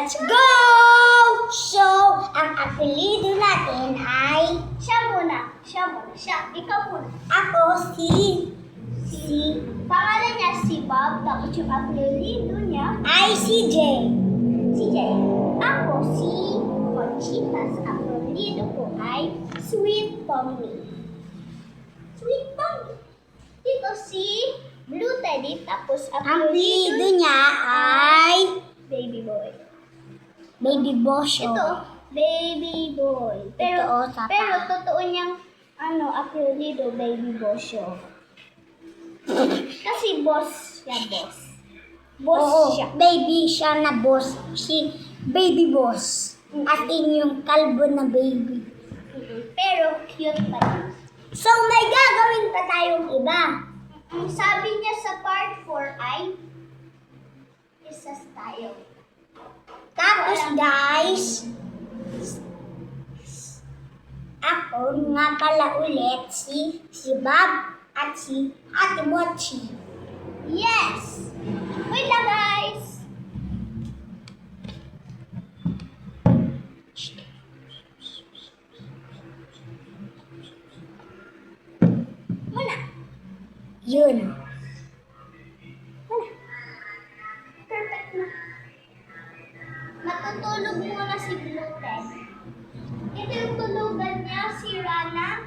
Let's go! So, ang apelido natin ay... Siya muna. Ikaw muna. Ako si... Pangalan niya si Bob, tapos yung apelido niya, Ay si Jay. si Jay. Ako si Conchitas. Apelido ko ay Sweet Pommy. Sweet Pommy. Ito si Blue Teddy, tapos Ang apelido niya ay... Baby Boy. Baby Bosyo. Ito, Baby Boy. Totoo, tata. Pero totoo niyang apelido, Baby Bosyo. Kasi boss siya, boss. Boss Oo, siya. baby siya na boss. Si baby boss. At in yung kalbo na baby. Pero cute pa rin. So, may gagawin pa tayong iba. Ang sabi niya sa part 4 ay isa tayo. Tapos guys, ako nga pala ulit si Bob at si Ate Mochi. Yes! Wait lang guys! Muna. Yun. Muna. Perfect na. Matutulog muna si Blue Ted. Ito yung tulugan niya, si Rana.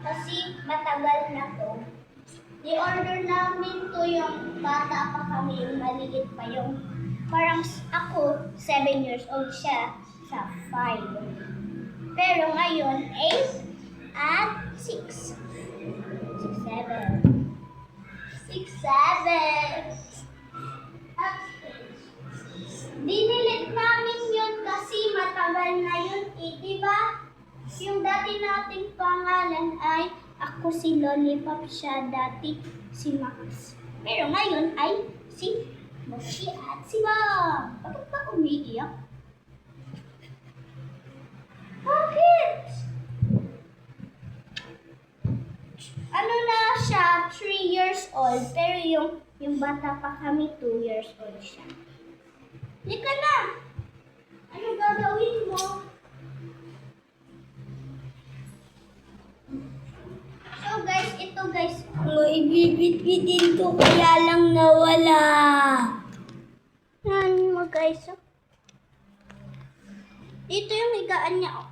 Kasi matagal na to. I-order namin to yung bata pa kami, yung maliit pa yung parang ako, 7 years old siya, sa 5. Pero ngayon, 8 at 6. 6, 7. 6, 7. At dinilit namin yun kasi matagal na yun diba? Yung dati nating pangalan ay ako si Lollipop, siya dati si Max. Pero ngayon ay si Mochi at si Bob. Bakit ba umiiyak? Bakit? Ano na siya, 3 years old, pero yung bata pa kami, 2 years old siya. Lika na! Ano gagawin mo? So guys, ito guys. May bibit-bitin ko kaya lang nawala. Yan mo guys. Oh. Ito yung higaan niya. Oh.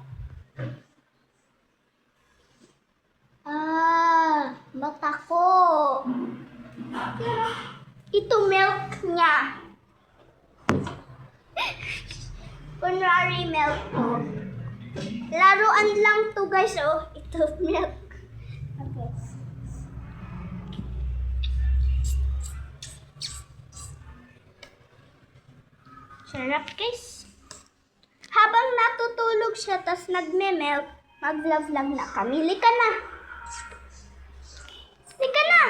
Mata ko. Ito milk niya. Kunwari milk to. Laruan lang to guys. Oh, ito milk. Okay. Sarap guys. Habang natutulog siya, tas nagme-milk, mag-vlog-vlog na kami. Lika na! Lika na!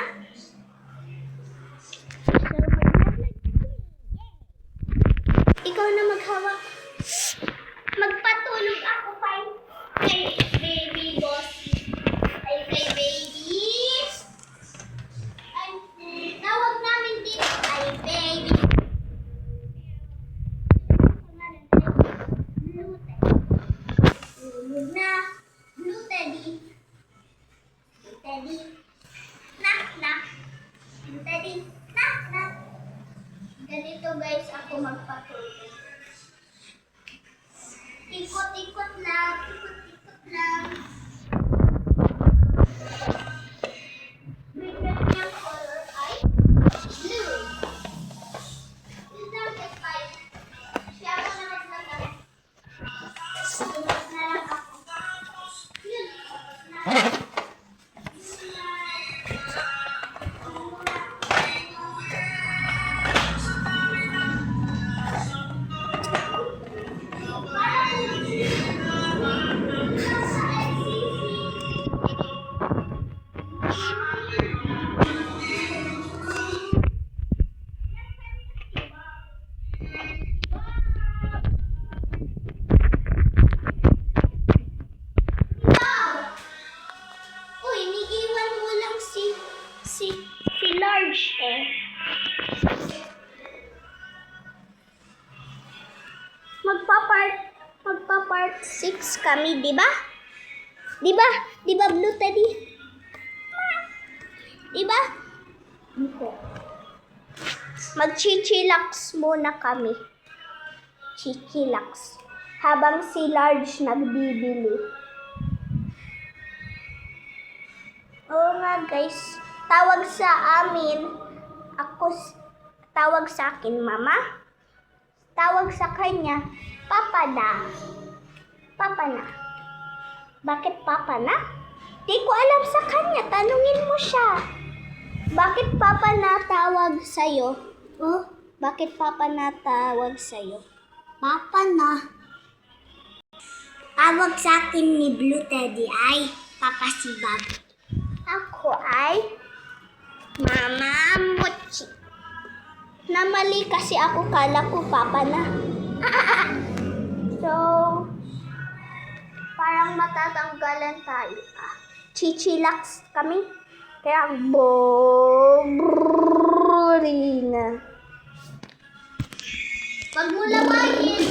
Ikaw na maghawak. Magpatulog ako kay baby boss. Ay kay babies. Ay, tawag namin dito ay baby. Blue Teddy. Tulog na. Blue Teddy. Blue Teddy. Knock, knock. Blue Teddy. Knock, knock. Ganito guys ako magpatulog. Ikot-ikot lang. Ikot-ikot lang. Favorite niyang color ay blue. Yung jacket ay siya ako na magsasabi. Tumas na lang ako. Yun. Tumas na lang. Uy, iniiwan mo lang si large eh. part 6 kami, di ba? Di ba? Di ba, Blue Teddy? Di ba? Mag-chichilax muna kami. Chichilax. Habang si Large nagbibili. Oo nga guys, tawag sa amin, tawag sa akin mama, tawag sa kanya, papa na. Papa na. Bakit papa na? Di ko alam sa kanya, tanungin mo siya. Bakit papa na tawag sa'yo? Oh, bakit papa na tawag sa'yo? Papa na. Tawag sa akin ni Blue Teddy ay Papa si Bob. Ako ay Mama Mochi. Namali kasi ako, kala ko papa na. So, parang matatanggalan tayo. Chichilax kami. Kaya boring. Wag mo lawayin.